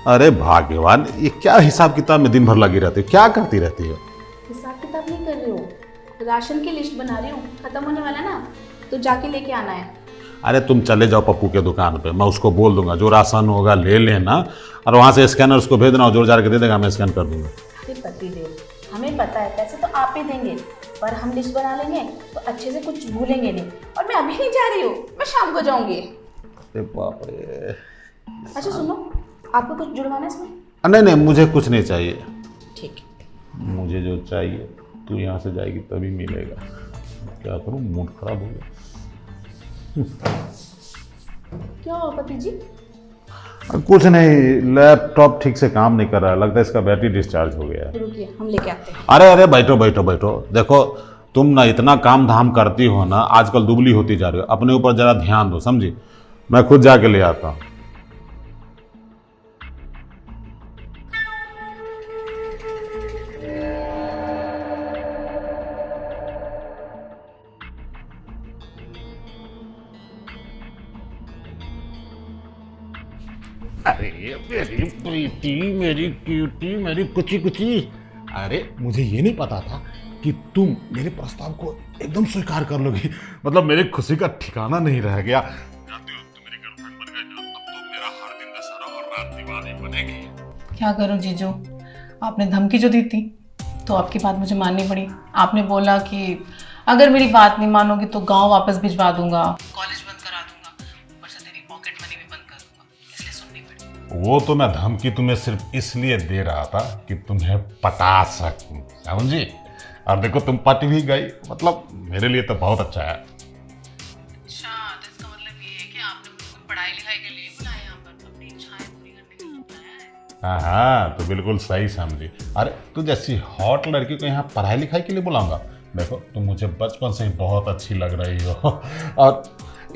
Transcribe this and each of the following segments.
अरे भाग्यवान, ये क्या हिसाब किताब में दिन भर लगी रहती हो, क्या करती रहती हो? हिसाब किताब नहीं कर रही हूँ, राशन की लिस्ट बना रही हूँ। खत्म होने वाला ना, तो जाके लेके आना है। अरे तुम चले जाओ पप्पू के दुकान पे, मैं उसको बोल दूंगा जो राशन होगा ले लेना, और वहाँ से स्कैनर उसको भेज देना, जोड़ जाड़ के दे देगा, मैं स्कैन कर दूंगा। अरे पति देव, हमें पता है पैसे तो आप ही देंगे, पर हम लिस्ट बना लेंगे तो अच्छे से कुछ भूलेंगे नहीं। और मैं अभी नहीं जा रही हूँ, मैं शाम को जाऊँगी। अरे बाप रे। अच्छा सुनो, आपको कुछ जुड़वाना है इसमें? नहीं नहीं, मुझे कुछ नहीं चाहिए। ठीक है। मुझे जो चाहिए तू यहाँ से जाएगी तभी मिलेगा। क्या करूँ, मूड खराब हो गया। क्या हुआ पति जी? कुछ नहीं, लैपटॉप ठीक से काम नहीं कर रहा है, लगता है इसका बैटरी डिस्चार्ज हो गया है। रुकिए, हम लेके आते हैं। अरे अरे बैठो बैठो बैठो, देखो तुम ना इतना काम धाम करती हो ना, आजकल दुबली होती जा रही हो, अपने ऊपर जरा ध्यान दो, समझी? मैं खुद जाके ले आता हूँ। अरे मेरी प्रीति, मेरी क्यूटी, मेरी कुची कुची, अरे मुझे ये नहीं पता था कि तुम मेरे प्रस्ताव को एकदम स्वीकार कर लोगी। मतलब मेरी खुशी का ठिकाना नहीं रह गया। जानती हो, तुम मेरी गर्लफ्रेंड बन गई ना, अब तो मेरा हर दिन दशहरा और रात दिवाली बनेगी। क्या करूं जीजू, आपने धमकी जो दी थी तो आपकी बात मुझे माननी पड़ी। आपने बोला कि अगर मेरी बात नहीं मानोगी तो गांव वापस भिजवा दूंगा, कॉलेज बंद करा दूंगा, ऊपर से तेरी पॉकेट मनी भी बंद कर दूंगा, इसलिए सुननी पड़ी। वो तो मैं धमकी तुम्हें सिर्फ इसलिए दे रहा था कि तुम्हें पटा सकूं, समझी? और देखो तुम पट भी गई, मतलब मेरे लिए तो बहुत अच्छा है। अच्छा, तो इसका मतलब ये है कि आपने मुझे पढ़ाई लिखाई के लिए बुलाया, यहाँ पर अपनी इच्छाएं पूरी करने के लिए बुलाया है। हाँ हाँ, तो बिल्कुल सही समझी। अरे तू जैसी हॉट लड़की को यहाँ पढ़ाई लिखाई के लिए बुलाऊंगा? देखो तुम मुझे बचपन से ही बहुत अच्छी लग रही हो, और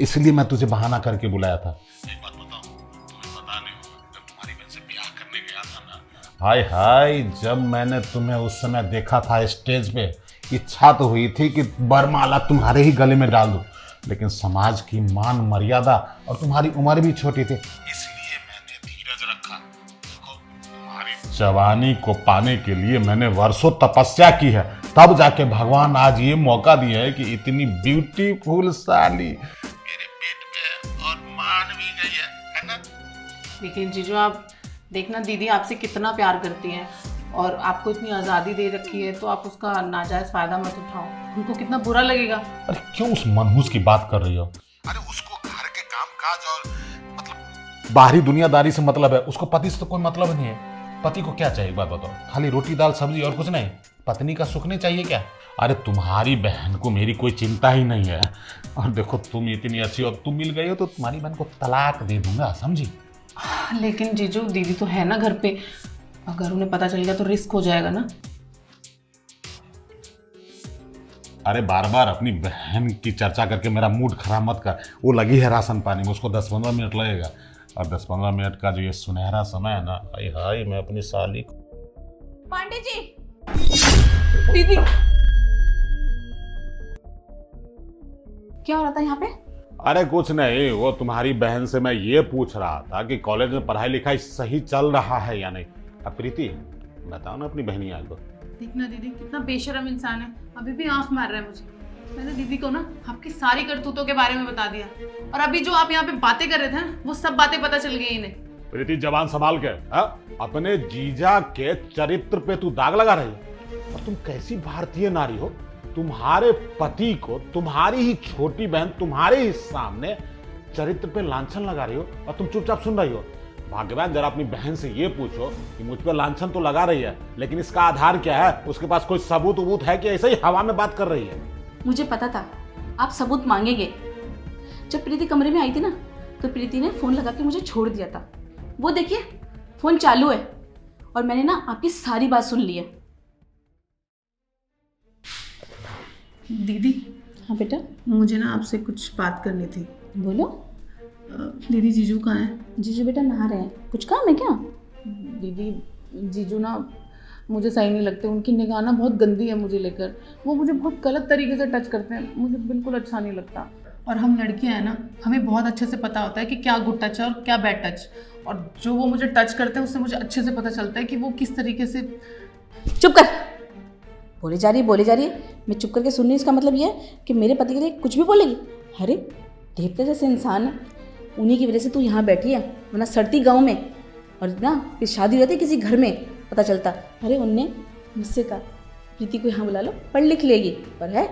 इसलिए मैं तुझे बहाना करके बुलाया था। एक बात बताओ, तुम्हें पता नहीं होगा, जब तुम्हारी बहन से ब्याह करने गया था ना, हाय हाय, जब मैंने तुम्हें उस समय देखा था स्टेज पे, इच्छा तो हुई थी कि बरमाला तुम्हारे ही गले में डाल दूं, लेकिन समाज की मान मर्यादा और तुम्हारी उम्र भी छोटी थी, इसलिए मैंने धीरज रखा। देखो तुम्हारी जवानी को पाने के लिए मैंने वर्षों तपस्या की है, तब जाके भगवान आज ये मौका दिया है कि इतनी ब्यूटीफुल साली मेरे पेट में है और मान भी गई है ना? लेकिन जीजू आप देखना, दीदी आपसे कितना प्यार करती है और आपको इतनी आज़ादी दे रखी है, तो आप उसका नाजायज़ फ़ायदा मत उठाओ, उनको कितना बुरा लगेगा। अरे क्यों उस मनहूस की बात कर रही हो? अरे उसको घर के काम काज और मतलब बाहरी दुनियादारी से मतलब है, उसको पति से तो कोई मतलब नहीं है। पति को क्या चाहिए, एक बात बताओ? खाली रोटी दाल सब्जी और कुछ नहीं? पत्नी का सुख नहीं चाहिए क्या? अरे तुम्हारी बहन को मेरी कोई चिंता ही नहीं है, और देखो तुम इतनी अच्छी और तुम मिल गई हो तो तुम्हारी बहन को तलाक दे दूंगा, समझी? लेकिन जीजू दीदी तो है ना घर पे, अगर उन्हें पता चल गया तो रिस्क हो जाएगा ना। अरे बार बार अपनी बहन की चर्चा करके मेरा मूड खराब मत कर। वो लगी है राशन पानी में, उसको 10-15 मिनट लगेगा, और 10-15 मिनट का जो ये सुनहरा समय है ना, हाय हाय, मैं अपनी साली को। पांडे जी, दीदी क्या हो रहा था यहाँ पे? अरे कुछ नहीं, वो तुम्हारी बहन से मैं ये पूछ रहा था कि कॉलेज में पढ़ाई लिखाई सही चल रहा है या नहीं। अब प्रीति बताओ ना अपनी बहनी आज को। देखना दीदी कितना बेशर्म इंसान है, अभी भी आंख मार रहा है मुझे। मैंने दीदी को ना आपकी सारी करतूतों के बारे में बता दिया, और अभी जो आप यहाँ पे बातें कर रहे थे ना, वो सब बातें पता चल गई इन्हें। प्रीति जबान संभाल के, अपने जीजा के चरित्र पे तू दाग लगा रही है। और तुम कैसी भारतीय नारी हो, तुम्हारे पति को तुम्हारी ही छोटी बहन तुम्हारे ही सामने चरित्र पे लांछन लगा रही हो, और तुम चुपचाप सुन रही हो। भाग्यवान, जरा अपनी बहन से ये पूछो कि मुझ पर लांछन तो लगा रही है, लेकिन इसका आधार क्या है? उसके पास कोई सबूत वबूत है कि ऐसे ही हवा में बात कर रही है? मुझे पता था आप सबूत मांगेंगे। जब प्रीति कमरे में आई थी ना, तो प्रीति ने फोन लगा के मुझे छोड़ दिया था। वो देखिए फोन चालू है, और मैंने ना आपकी सारी बात सुन ली है। दीदी, हाँ बेटा, मुझे ना आपसे कुछ बात करनी थी। बोलो। दीदी जीजू कहाँ हैं? जीजू बेटा नहा रहे हैं, कुछ काम है क्या? दीदी जीजू ना मुझे सही नहीं लगते, उनकी निगाह ना बहुत गंदी है मुझे लेकर, वो मुझे बहुत गलत तरीके से टच करते हैं, मुझे बिल्कुल अच्छा नहीं लगता। और हम लड़कियां हैं ना, हमें बहुत अच्छे से पता होता है कि क्या गुड टच है और क्या बैड टच, और जो वो मुझे टच करते हैं उससे मुझे अच्छे से पता चलता है कि वो किस तरीके से। चुप कर। बोले जा रही है। मैं चुप करके सुन रही हूँ, इसका मतलब ये है कि मेरे पति के लिए कुछ भी बोलेगी। अरे देवता जैसे इंसान है, उन्हीं की वजह से तू यहाँ बैठी है, वरना सड़ती गाँव में। और ना फिर शादी हो जाती किसी घर में, पता चलता। अरे उनने मुझसे कहा प्रीति को यहाँ बुला लो, पढ़ लिख लेगी, पर है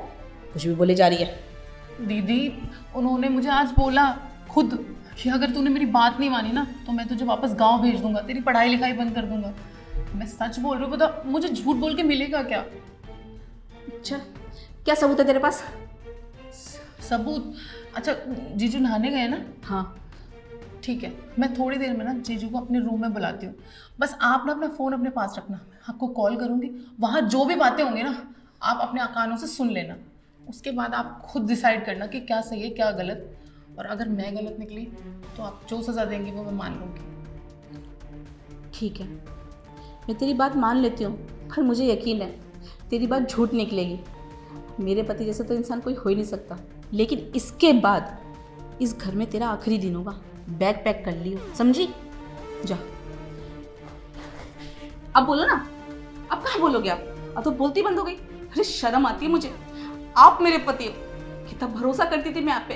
कुछ भी बोले जा रही है। दीदी उन्होंने मुझे आज बोला खुद कि अगर तूने मेरी बात नहीं मानी ना तो मैं तुझे वापस गांव भेज दूंगा, तेरी पढ़ाई लिखाई बंद कर दूंगा। मैं सच बोल रही हूँ, बता मुझे झूठ बोल के मिलेगा क्या? अच्छा क्या सबूत है तेरे पास? सबूत? अच्छा जीजू नहाने गए ना? हाँ ठीक है, मैं थोड़ी देर में ना जीजू को अपने रूम में बुलाती हूँ। बस आप ना अपना फ़ोन अपने पास रखना, आपको कॉल करूँगी, वहाँ जो भी बातें होंगी ना आप अपने कानों से सुन लेना। उसके बाद आप खुद डिसाइड करना कि क्या सही है क्या गलत। और अगर मैं गलत निकली तो आप जो सज़ा देंगी वो मैं मान लूँगी। ठीक है, मैं तेरी बात मान लेती हूँ, पर मुझे यकीन है तेरी बात झूठ निकलेगी। मेरे पति जैसा तो इंसान कोई हो ही नहीं सकता। लेकिन इसके बाद इस घर में तेरा आखिरी दिन होगा। बैग पैक कर लियो, समझी? जा अब बोलो ना। अब कहाँ बोलोगे आप? अब तो बोलती बंद हो गई। अरे शर्म आती है मुझे। आप मेरे पति हो, कितना भरोसा करती थी मैं आप पे।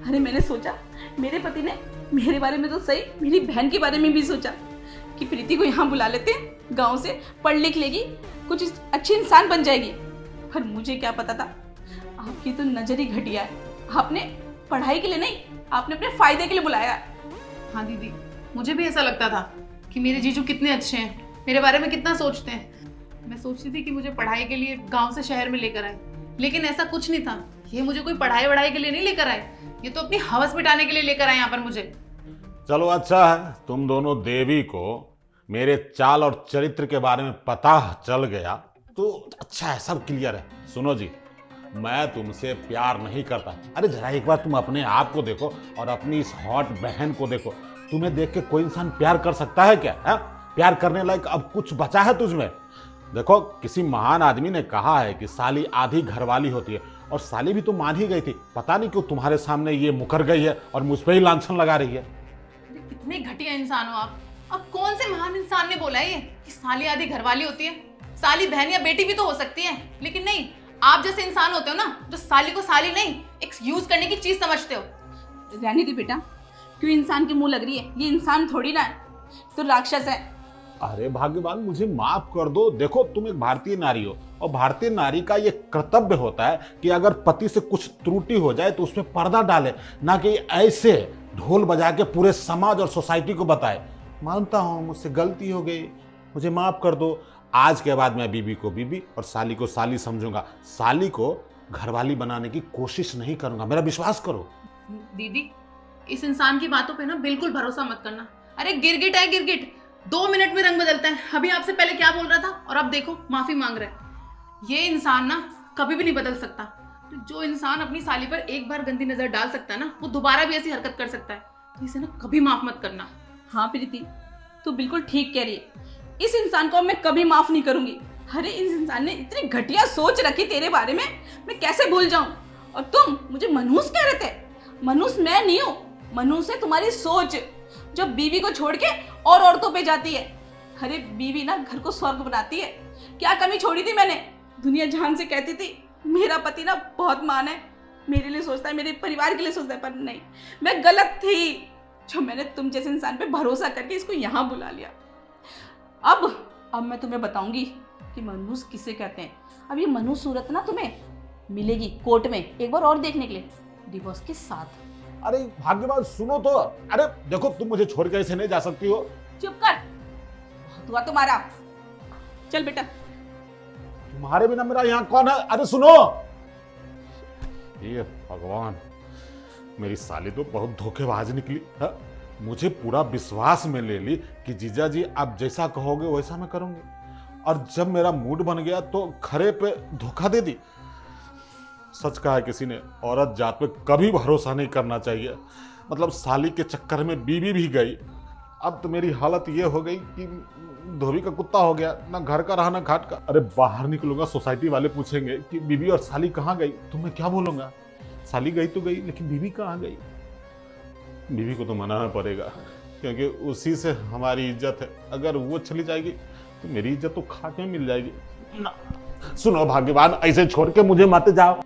अरे मैंने सोचा मेरे पति ने मेरे बारे में तो सही, मेरी बहन के बारे में भी सोचा कि प्रीति को यहाँ बुला लेते हैं, गांव से पढ़ लिख लेगी, कुछ अच्छी इंसान बन जाएगी। पर मुझे क्या पता था आपकी तो नजर ही घटिया है। आपने पढ़ाई के लिए नहीं, आपने अपने फायदे के लिए बुलाया। हाँ दीदी, मुझे भी ऐसा लगता था कि मेरे जीजू कितने अच्छे हैं, मेरे बारे में कितना सोचते हैं। मैं सोचती थी कि मुझे पढ़ाई के लिए गांव से शहर में लेकर आए, लेकिन ऐसा कुछ नहीं था। ये मुझे कोई पढ़ाई वढ़ाई के लिए नहीं लेकर आए, ये तो अपनी हवस मिटाने के लिए लेकर आए यहाँ पर मुझे। चलो अच्छा है, तुम दोनों देवी को मेरे चाल और चरित्र के बारे में पता चल गया तो अच्छा है, सब क्लियर है। सुनो जी, मैं तुमसे प्यार नहीं करता। अरे जरा एक बार तुम अपने आप को देखो और अपनी इस हॉट बहन को देखो। तुम्हें देख के कोई इंसान प्यार कर सकता है क्या? है प्यार करने लायक अब कुछ बचा है तुझमें? देखो, किसी महान आदमी ने कहा है कि साली आधी घरवाली होती है, और साली भी तो मान ही गई थी। पता नहीं क्यों तुम्हारे सामने ये मुकर गई है और मुझ पे ही लांछन लगा रही है। कितने घटिया इंसान हो आप। अब कौन से महान इंसान ने बोला है ये कि साली आधी घरवाली होती है? साली बहन या बेटी भी तो हो सकती है, लेकिन नहीं, आप जैसे इंसान होते हो ना जो साली को साली नहीं एक यूज करने की चीज समझते हो। रहने दे बेटा, क्यों इंसान के मुंह लग रही है? ये इंसान थोड़ी ना है, तो राक्षस है। अरे भाग्यवान, मुझे माफ कर दो। देखो, तुम एक भारतीय नारी हो और भारतीय नारी का ये कर्तव्य होता है कि अगर पति से कुछ त्रुटि हो जाए तो उसमें पर्दा डाले, ना कि ऐसे ढोल बजा के पूरे समाज और सोसाइटी को बताए। मानता हूँ मुझसे गलती हो गई, मुझे माफ कर दो। आज के बाद मैं बीबी को बीबी और साली को साली समझूंगा। साली को घरवाली बनाने की कोशिश नहीं करूंगा, मेरा विश्वास करो। दीदी, इस इंसान की बातों पे ना बिल्कुल भरोसा मत करना। अरे गिरगिट है गिरगिट, 2 मिनट में रंग बदलता है। अभी आपसे पहले क्या बोल रहा था और अब देखो माफी मांग रहा है। ये इंसान ना कभी भी नहीं बदल सकता। तो जो इंसान अपनी साली पर एक बार गंदी नजर डाल सकता है ना, वो दोबारा भी ऐसी हरकत कर सकता है। तो इसे ना कभी माफ मत करना। हाँ प्रीति, तू बिल्कुल ठीक कह रही है। इस इंसान को मैं कभी माफ नहीं करूंगी। अरे इस इंसान ने इतनी घटिया सोच रखी तेरे बारे में, मैं कैसे भूल जाऊं? और तुम मुझे मनहूस कह रहे थे। मनहूस मैं नहीं हूं, मनहूस है तुम्हारी सोच जो बीवी को छोड़ के और औरतों पे जाती है। अरे बीवी ना घर को स्वर्ग बनाती है। क्या कमी छोड़ी थी मैंने? दुनिया जहान से कहती थी मेरा पति ना बहुत महान है, मेरे लिए सोचता है, मेरे परिवार के लिए सोचता है, पर नहीं, मैं गलत थी जो मैंने तुम जैसे इंसान पे भरोसा करके इसको यहाँ बुला लिया। अब मैं तुम्हें बताऊंगी कि मनहूस किसे कहते हैं। अब ये मनहूस सूरत ना तुम्हें मिलेगी कोर्ट में एक बार और देखने के लिए, डिवोर्स के साथ। अरे भाग्यवान सुनो तो। अरे देखो, तुम मुझे छोड़ के ऐसे नहीं जा सकती हो। चुप कर, बहुत हुआ तुम्हारा। चल बेटा। तुम्हारे बिना मेरा यहाँ कौन है? अरे सुनो, ये भगवान, मेरी साली तो बहुत धोखेबाज निकली है। मुझे पूरा विश्वास में ले ली कि जीजा जी आप जैसा कहोगे वैसा मैं करूंगी, और जब मेरा मूड बन गया तो खरे पे धोखा दे दी। सच कहा है किसी ने, औरत जात पे कभी भरोसा नहीं करना चाहिए। मतलब साली के चक्कर में बीवी भी गई। अब तो मेरी हालत ये हो गई कि धोबी का कुत्ता हो गया, ना घर का रहा ना घाट का। अरे बाहर निकलूंगा, सोसाइटी वाले पूछेंगे कि बीवी और साली कहाँ गई, तो मैं क्या बोलूंगा? साली गई तो गई, लेकिन बीवी कहाँ गई? बीवी को तो मनाना पड़ेगा। क्योंकि उसी से हमारी इज्जत है। अगर वो चली जाएगी तो मेरी इज्जत तो खाक में मिल जाएगी ना। सुनो भाग्यवान, ऐसे छोड़ के मुझे मत जाओ।